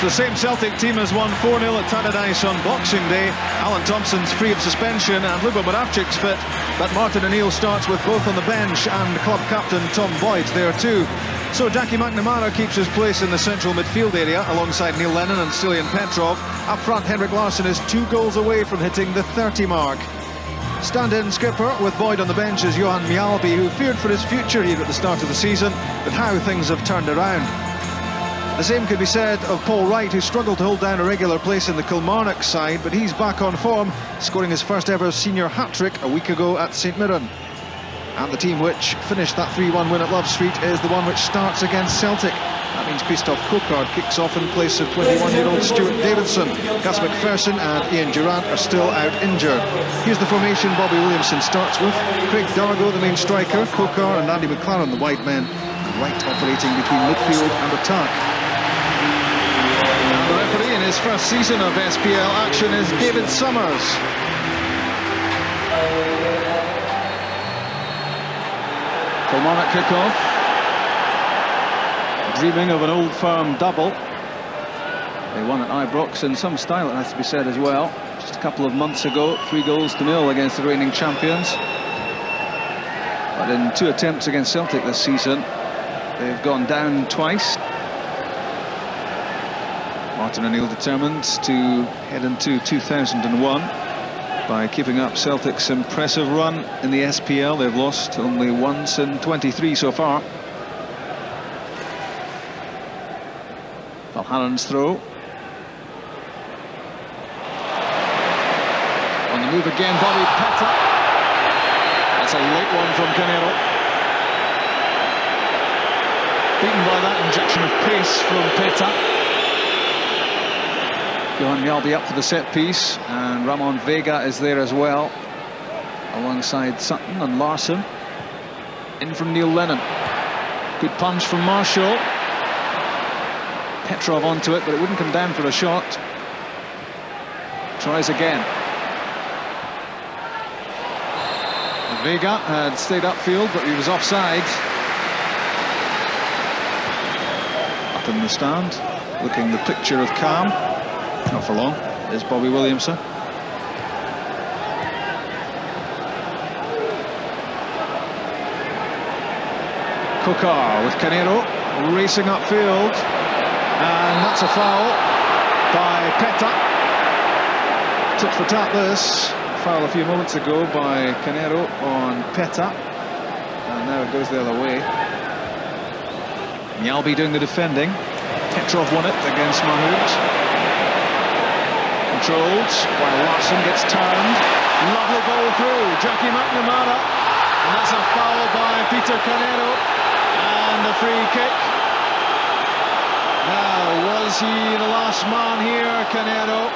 the same Celtic team has won 4-0 at Tannadice on Boxing Day. Alan Thompson's free of suspension and Moravcik's fit, but Martin O'Neill starts with both on the bench and club captain Tom Boyd's there too. So Jackie McNamara keeps his place in the central midfield area alongside Neil Lennon and Petrov. Up front, Henrik Larsson is 2 goals away from hitting the 30 mark. Stand-in skipper with Boyd on the bench is Johan Mjallby, who feared for his future here at the start of the season, but how things have turned around. The same could be said of Paul Wright, who struggled to hold down a regular place in the Kilmarnock side, but he's back on form, scoring his first ever senior hat-trick a week ago at St Mirren. And the team which finished that 3-1 win at Love Street is the one which starts against Celtic. That means Christophe Cocard kicks off in place of 21-year-old Stuart Davidson. Gus McPherson and Ian Durant are still out injured. Here's the formation Bobby Williamson starts with. Craig Dargo, the main striker, Cocard and Andy McLaren, the wide men, and Wright operating between midfield and attack. And the referee in his first season of SPL action is David Summers. Kilmarnock kick-off. Dreaming of an old firm double. They won at Ibrox in some style, it has to be said as well. Just a couple of months ago, 3-0 against the reigning champions. But in 2 attempts against Celtic this season, they've gone down twice. Martin O'Neill determined to head into 2001 by keeping up Celtic's impressive run in the SPL. They've lost only once in 23 so far. Valgaeren's throw. On the move again, Bobby Petta. That's a late one from Canero. Beaten by that injection of pace from Petta. Johan Mjallby up for the set piece, and Ramon Vega is there as well, alongside Sutton and Larsson. In from Neil Lennon. Good punch from Marshall. Petrov onto it, but it wouldn't come down for a shot. Tries again. Vega had stayed upfield, but he was offside. Up in the stand, looking the picture of calm. Not for long, is Bobby Williamson. Cocard with Canero racing upfield, and that's a foul by Petta. Tit for tat this. Foul a few moments ago by Canero on Petta, and now it goes the other way. Mjallby doing the defending. Petrov won it against Mahood. Controlled while Larsson gets turned. Lovely ball through, Jackie McNamara, and that's a foul by Peter Canero, and a free kick. Now, was he the last man here, Canero?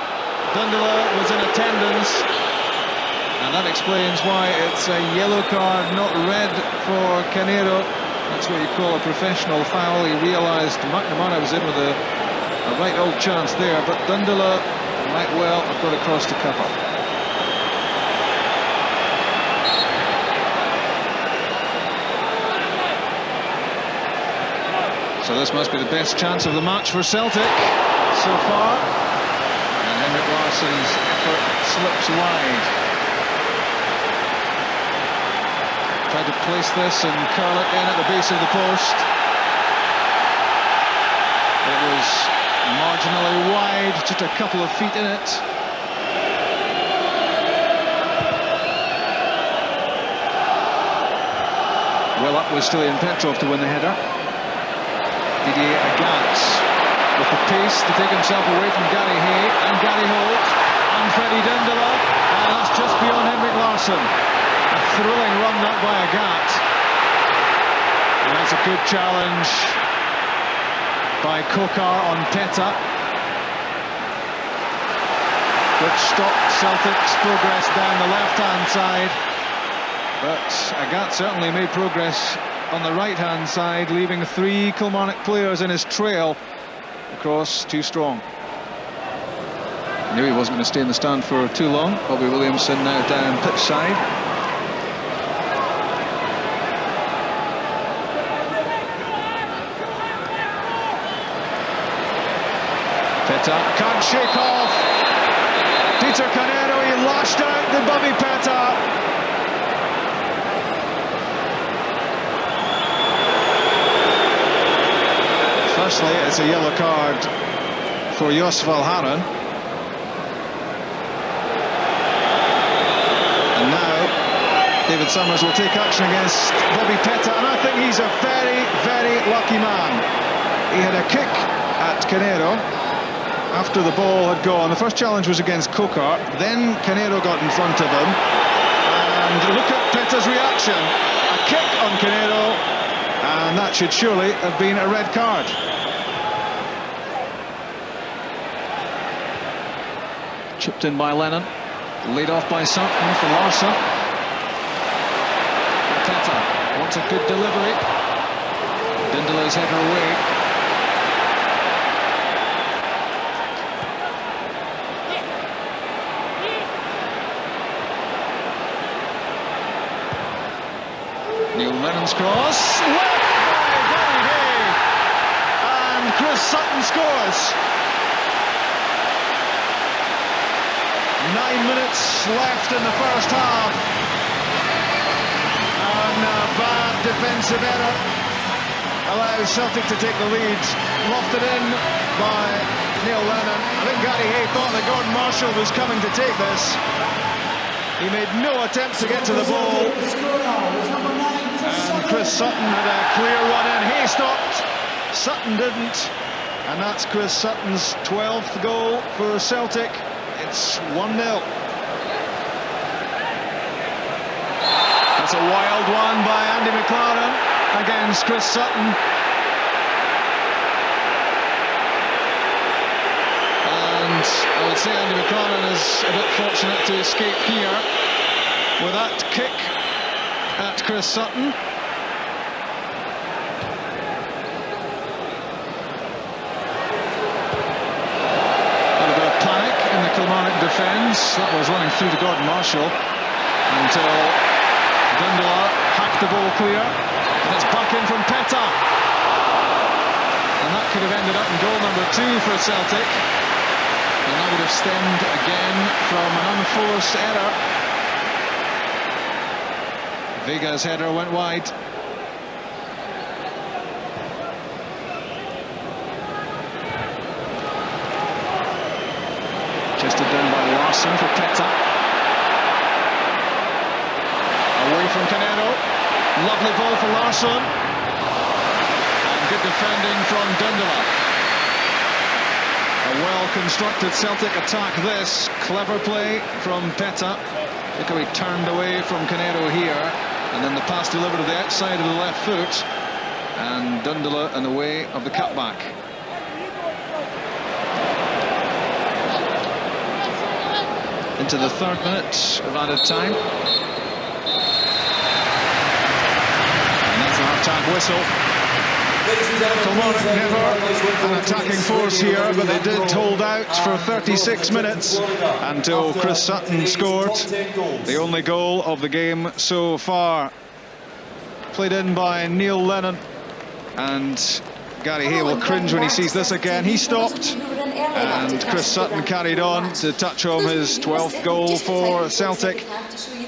Dindeleux was in attendance, and that explains why it's a yellow card, not red, for Canero. That's what you call a professional foul. He realised McNamara was in with a right old chance there, but Dindeleux might well have got across to cover. So this must be the best chance of the match for Celtic so far. And Henrik Larsson's effort slips wide. Tried to place this and curl it in at the base of the post. It was marginally wide, just a couple of feet in it. Well up was still Petrov to win the header. Didier Agathe with the pace to take himself away from Gary Hay and Gary Holt and Freddie Dindeleux, and that's just beyond Henrik Larsson. A thrilling run that by Agathe, and that's a good challenge by Cocard on Petta, which stopped Celtic's progress down the left-hand side. But Agathe certainly made progress on the right-hand side, leaving 3 Kilmarnock players in his trail across too strong. Knew he wasn't going to stay in the stand for too long. Bobby Williamson now down pitch side. Petta can't shake off Peter Canero. He lashed out the Bobby Petta. Firstly, it's a yellow card for Jos Valgaeren. And now David Summers will take action against Bobby Petta, and I think he's a very, very lucky man. He had a kick at Canero after the ball had gone. The first challenge was against Cocard, then Canero got in front of him, and look at Petta's reaction. A kick on Canero, and that should surely have been a red card. Chipped in by Lennon, laid off by Sutton for Larsson. Petta wants a good delivery. Dindeleu's header away. Neil Lennon's cross, left by Vega, and Chris Sutton scores. 9 minutes left in the first half, and a bad defensive error allows Celtic to take the lead. Lofted in by Neil Lennon. I think Gary Hay thought that Gordon Marshall was coming to take this. He made no attempt to get to the ball, and Chris Sutton had a clear run in. Hay stopped, Sutton didn't, and that's Chris Sutton's 12th goal for Celtic. It's 1-0. That's a wild one by Andy McLaren against Chris Sutton. And I would say Andy McLaren is a bit fortunate to escape here with that kick at Chris Sutton. Kilmarnock defence, that was running through to Gordon Marshall until Dindeleux hacked the ball clear, and it's back in from Petta, and that could have ended up in goal number 2 for Celtic, and that would have stemmed again from an unforced error. Vega's header went wide. Chested down by Larsson for Petta. Away from Canero. Lovely ball for Larsson. And good defending from Dindeleux. A well-constructed Celtic attack this. Clever play from Petta. Look how he turned away from Canero here. And then the pass delivered to the outside of the left foot. And Dindeleux in the way of the cutback. Into the 3rd minute of added time. And that's the half-time whistle. Kilmarnock never an attacking force here, but they did hold out for 36 minutes until Chris Sutton scored. The only goal of the game so far. Played in by Neil Lennon, and Gary Hay will cringe when he sees this again. He stopped, and Chris Sutton carried on to touch home his 12th goal for Celtic,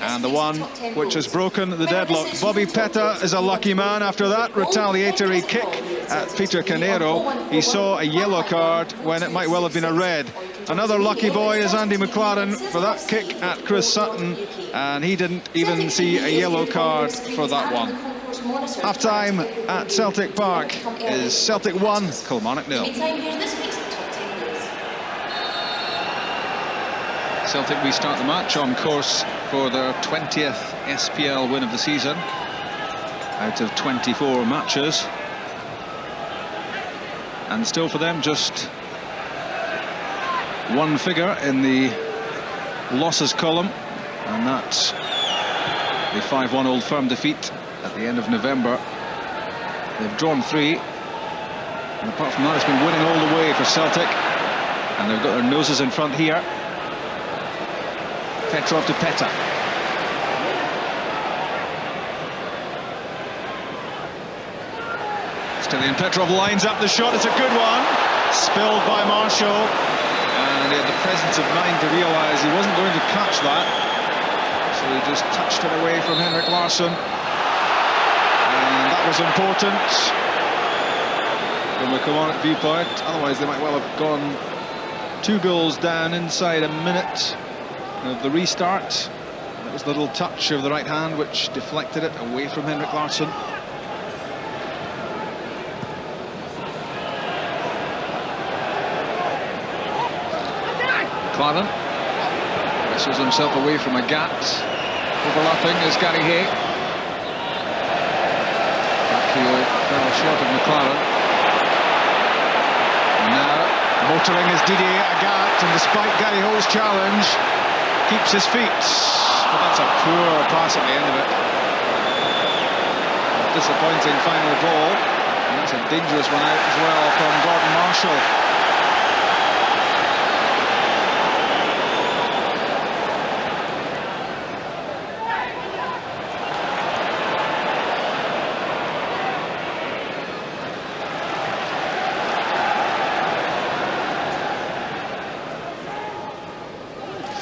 and the one which has broken the deadlock. Bobby Petta is a lucky man. After that retaliatory kick at Peter Canero, he saw a yellow card when it might well have been a red. Another lucky boy is Andy McLaren for that kick at Chris Sutton, and he didn't even see a yellow card for that one. Half-time at Celtic Park is Celtic 1, Kilmarnock 0. Celtic restart the match on course for their 20th SPL win of the season out of 24 matches, and still for them just one figure in the losses column, and that's the 5-1 Old Firm defeat at the end of November. They've drawn 3, and apart from that it's been winning all the way for Celtic, and they've got their noses in front here. Petrov to Petta. Steady, and Petrov lines up the shot. It's a good one. Spilled by Marshall, and he had the presence of mind to realise he wasn't going to catch that, so he just touched it away from Henrik Larsson, and that was important from a Kilmarnock viewpoint. Otherwise they might well have gone 2 goals down inside a minute of the restart. That was the little touch of the right hand which deflected it away from Henrik Larsson. McLaren wrestles himself away from Agathe. Overlapping is Gary Hay. Backheel fell short of McLaren. Now motoring is Didier Agathe, and despite Gary Holt's challenge, keeps his feet. But that's a poor pass at the end of it. A disappointing final ball, and that's a dangerous one out as well from Gordon Marshall.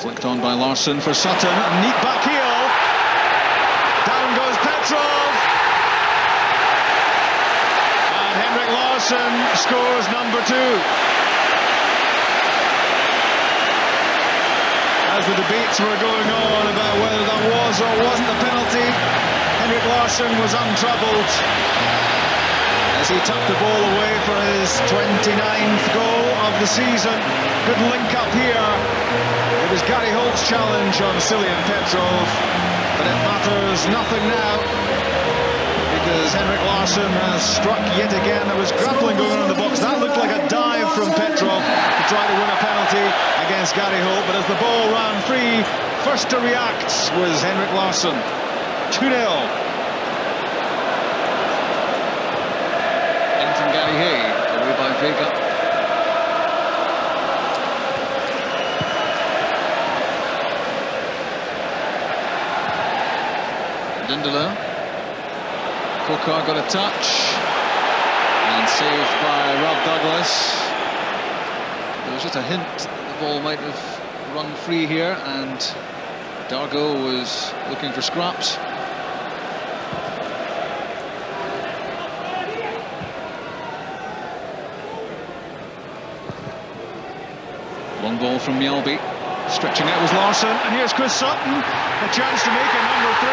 Flicked on by Larsson for Sutton, a neat back heel. Down goes Petrov. And Henrik Larsson scores number 2. As the debates were going on about whether that was or wasn't a penalty, Henrik Larsson was untroubled as he tucked the ball away for his 29th goal of the season. Good link up here. It was Gary Holt's challenge on Cillian Petrov, but it matters nothing now because Henrik Larsson has struck yet again. There was grappling going on in the box. That looked like a dive from Petrov to try to win a penalty against Gary Holt, but as the ball ran free, first to react was Henrik Larsson. 2-0. Gary Hay, away by Vega. Dindeleux. Cocard got a touch and saved by Rob Douglas. There was just a hint that the ball might have run free here, and Dargo was looking for scraps. Long ball from Mjallby. Stretching out was Larsson, and here's Chris Sutton. A chance to make it number 3.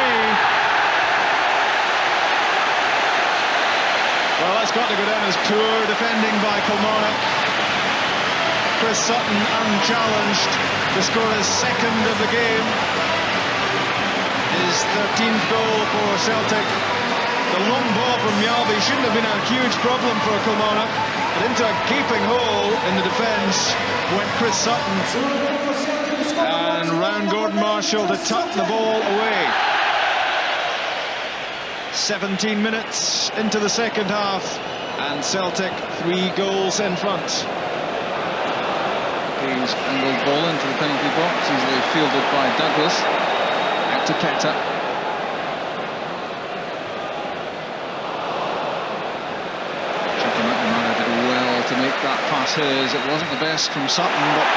Well, that's got to go down as poor defending by Kilmarnock. Chris Sutton unchallenged to score his 2nd of the game. His 13th goal for Celtic. The long ball from Mjallby shouldn't have been a huge problem for Kilmarnock, but into a gaping hole in the defence went Chris Sutton, and round Gordon Marshall to tuck the ball away. 17 minutes into the second half, and Celtic 3 goals in front. He's angled ball into the penalty box, easily fielded by Douglas. Out to Petta. McNamara did well to make that pass his. It wasn't the best from Sutton, but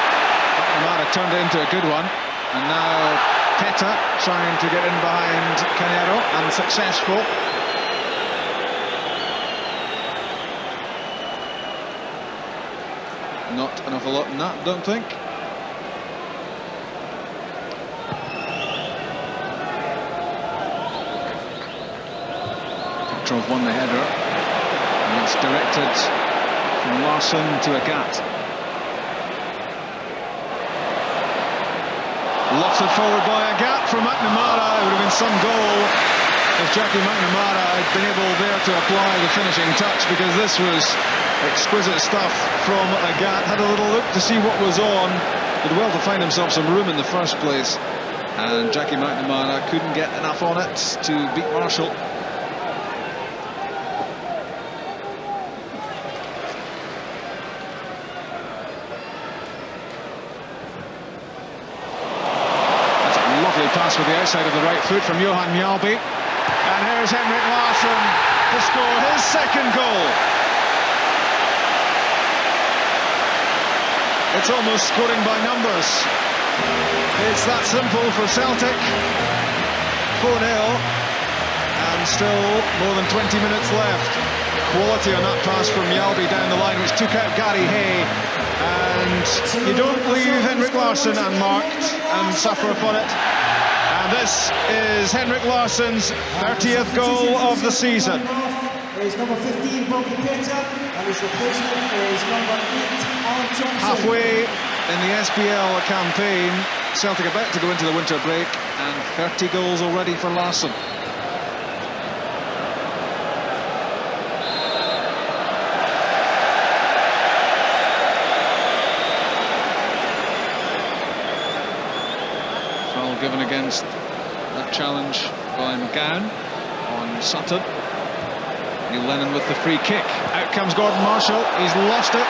McNamara turned it into a good one. And now Petta trying to get in behind Canero, unsuccessful. Not an awful lot in that, don't think. Petrov won the header, and it's directed from Larsson to Agathe. Lofted forward by Agathe from McNamara. It would have been some goal if Jackie McNamara had been able there to apply the finishing touch, because this was exquisite stuff from Agathe. Had a little look to see what was on. Did well to find himself some room in the first place, and Jackie McNamara couldn't get enough on it to beat Marshall. Pass with the outside of the right foot from Johan Mjallby, and here's Henrik Larsson to score his 2nd goal. It's almost scoring by numbers. It's that simple for Celtic. 4-0, and still more than 20 minutes left. Quality on that pass from Mjallby down the line, which took out Gary Hay. And you don't leave Henrik Larsson unmarked and suffer upon it. And this is Henrik Larsson's 30th goal of the season. Is number 15, Petta, and his replacement is number 8, Thompson. Halfway in the SPL campaign, Celtic about to go into the winter break, and 30 goals already for Larsson. Foul given against that challenge by McGowne on Sutton. Lennon with the free kick. Out comes Gordon Marshall. He's lost it.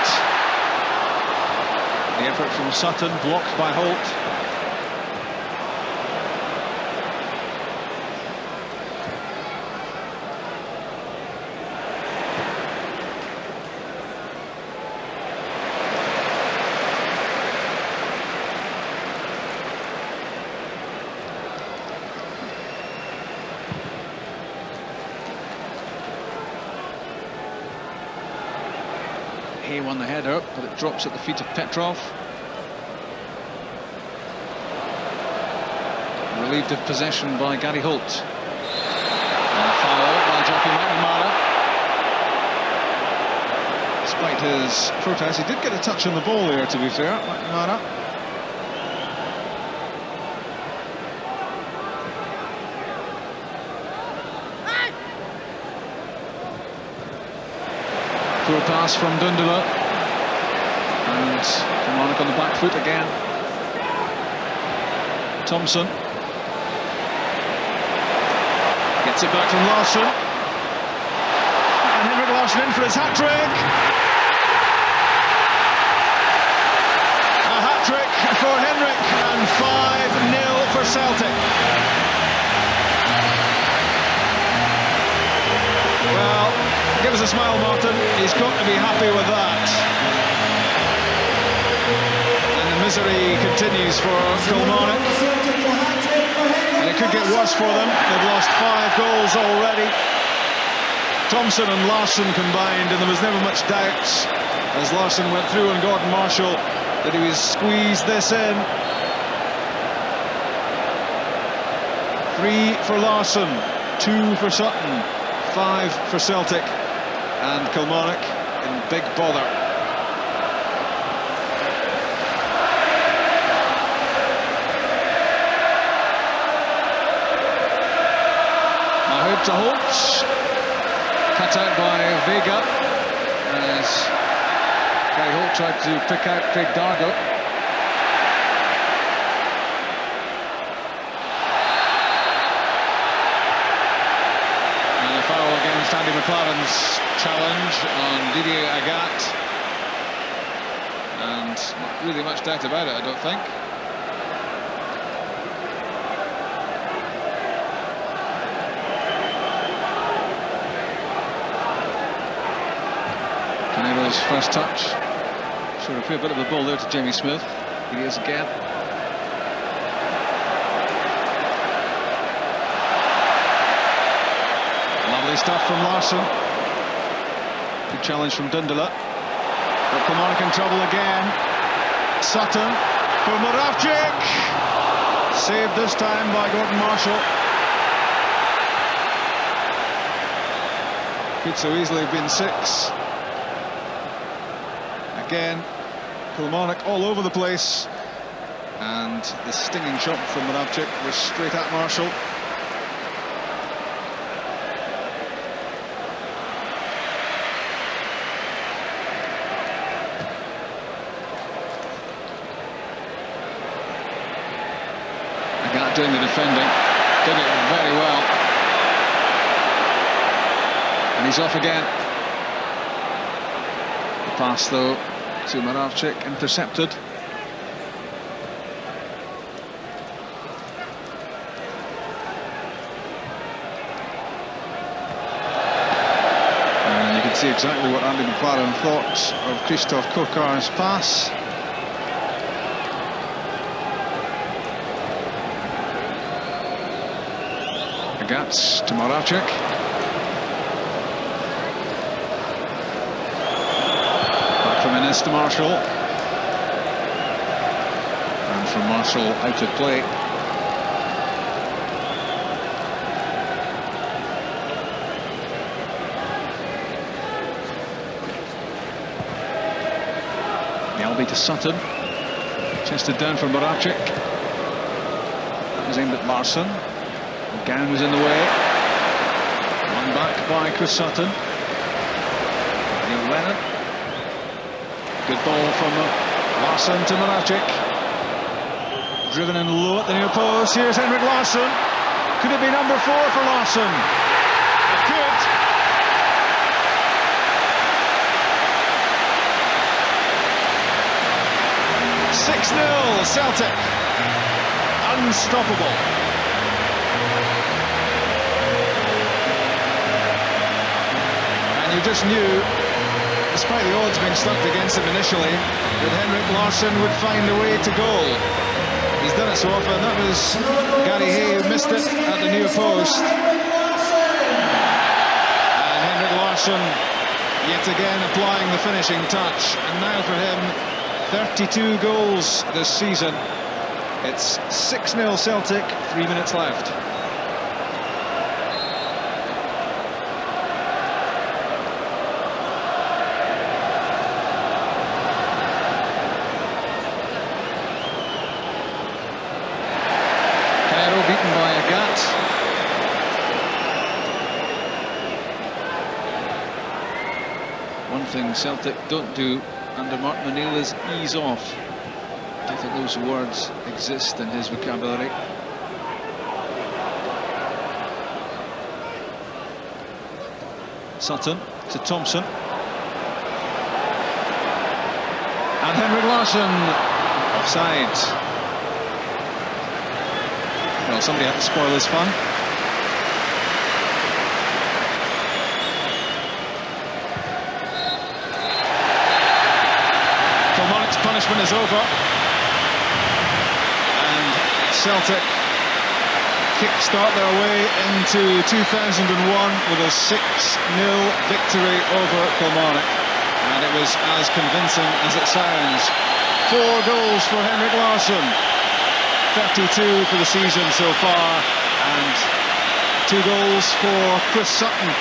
The effort from Sutton blocked by Holt. He won the header, but it drops at the feet of Petrov. Relieved of possession by Gary Holt. And a foul by jockey McNamara. Despite his protest, he did get a touch on the ball there, to be fair, McNamara. Poor pass from Dindeleux, and Kilmarnock on the back foot again. Thompson gets it back from Larsson, and Henrik Larsson in for his hat-trick. A hat-trick for Henrik, and 5-0 for Celtic. Well, give us a smile, Martin. He's got to be happy with that. And the misery continues for Kilmarnock. And it could get worse for them. They've lost 5 goals already. Thompson and Larsson combined, and there was never much doubt as Larsson went through on Gordon Marshall that he was squeezed this in. 3 for Larsson, 2 for Sutton, 5 for Celtic, and Kilmarnock in big bother. Mahood to Holt, cut out by Vega as Gary Holt tried to pick out Craig Dargo. Foul against Andy McLaren's challenge on Didier Agathe, and not really much doubt about it, I don't think. Canero's first touch, sort of a bit of a ball there to Jamie Smith. Here he is again. Lovely stuff from Larsson. Good challenge from Dindeleux. But Kilmarnock in trouble again. Sutton for Moravcik. Saved this time by Gordon Marshall. Could so easily have been 6. Again, Kilmarnock all over the place. And the stinging shot from Moravcik was straight at Marshall. Doing the defending, did it very well, and he's off again. The pass though to Moravcik, intercepted. And you can see exactly what Andy McLaren thought of Christoph Cocard's pass. Agathe to Moravcik. Back from Innes to Marshall. And from Marshall out of play. Mjallby to Sutton. Chested down for Moravcik. That was aimed at Larsson. McGowne was in the way. Won back by Chris Sutton. Lennon. Good ball from Larsson to Moravcik. Driven in low at the near post. Here's Henrik Larsson. Could it be number 4 for Larsson? It could. .6-0 Celtic. Unstoppable. And you just knew, despite the odds being stacked against him initially, that Henrik Larsson would find a way to goal. He's done it so often. That was Gary Hay who missed it at the near post. And Henrik Larsson yet again applying the finishing touch. And now for him, 32 goals this season. It's 6-0 Celtic, 3 minutes left. Canero beaten by Agathe. One thing Celtic don't do under Martin O'Neill is ease off. I don't think those words exist in his vocabulary. Sutton to Thompson. And Henrik Larsson offside. Well, somebody had to spoil his fun. Kilmarnock's punishment is over. And Celtic kickstart their way into 2001 with a 6-0 victory over Kilmarnock. And it was as convincing as it sounds. 4 goals for Henrik Larsson. 32 for the season so far. And 2 goals for Chris Sutton.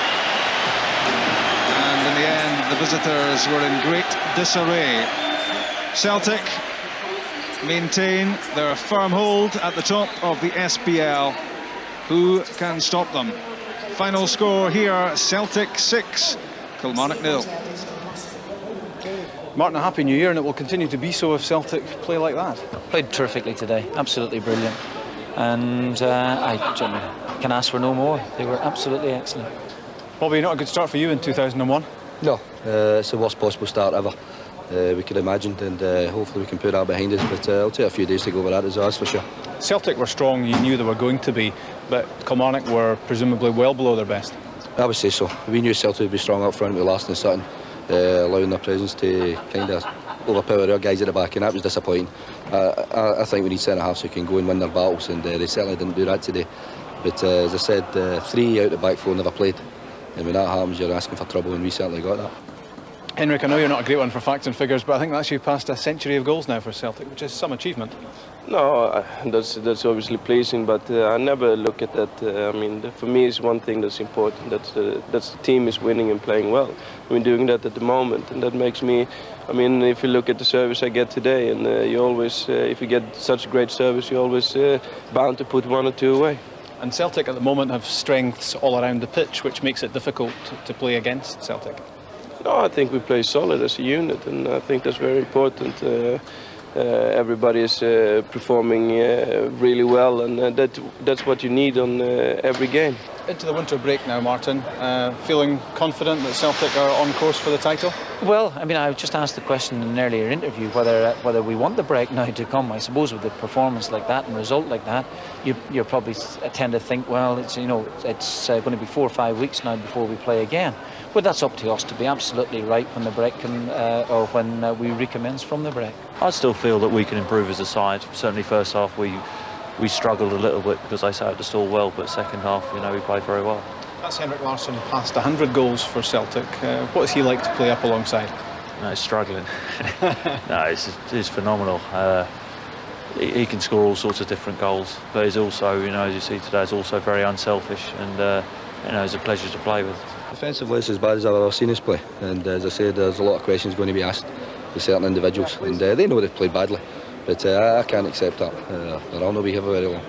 And in the end, the visitors were in great disarray. Celtic maintain their firm hold at the top of the SPL. Who can stop them? Final score here, Celtic 6, Kilmarnock 0. Martin, a happy new year, and it will continue to be so if Celtic play like that. Played terrifically today, absolutely brilliant. And I can ask for no more. They were absolutely excellent. Bobby, not a good start for you in 2001? No, it's the worst possible start ever. We could imagine, and hopefully we can put that behind us, but it'll take a few days to go over that as well, that's for sure. Celtic were strong, you knew they were going to be, but Kilmarnock were presumably well below their best. I would say so. We knew Celtic would be strong up front with Larsson and Sutton, allowing their presence to kind of overpower our guys at the back, and that was disappointing. I think we need centre-halves who can go and win their battles, and they certainly didn't do that today. But as I said, 3 out the back 4 never played, and when that happens you're asking for trouble, and we certainly got that. Henrik, I know you're not a great one for facts and figures, but I think that's you past a century of goals now for Celtic, which is some achievement. No, that's obviously pleasing, but I never look at that. I mean, for me, it's one thing that's important. That's the team is winning and playing well. I mean, doing that at the moment, and that makes me. I mean, if you look at the service I get today, and you always, if you get such great service, you're always bound to put 1 or 2 away. And Celtic at the moment have strengths all around the pitch, which makes it difficult to play against Celtic. No, I think we play solid as a unit, and I think that's very important. Everybody is performing really well, and that's what you need on every game. Into the winter break now, Martin. Feeling confident that Celtic are on course for the title? Well, I mean, I just asked the question in an earlier interview whether we want the break now to come. I suppose with a performance like that and result like that, you probably tend to think, well, it's going to be 4 or 5 weeks now before we play again. But that's up to us to be absolutely right when the break can, or when we recommence from the break. I still feel that we can improve as a side. Certainly, first half we we struggled a little bit because they started to stall well, but second half, you know, we played very well. That's Henrik Larsson, past 100 goals for Celtic. What is he like to play up alongside? No, he's struggling. No, it's phenomenal. He can score all sorts of different goals, but he's also, you know, as you see today, he's also very unselfish, and you know, it's a pleasure to play with. Defensively, it's as bad as I've ever seen us play, and as I said, there's a lot of questions going to be asked to certain individuals, and they know they've played badly, but I can't accept that. They're all no behaviour very long.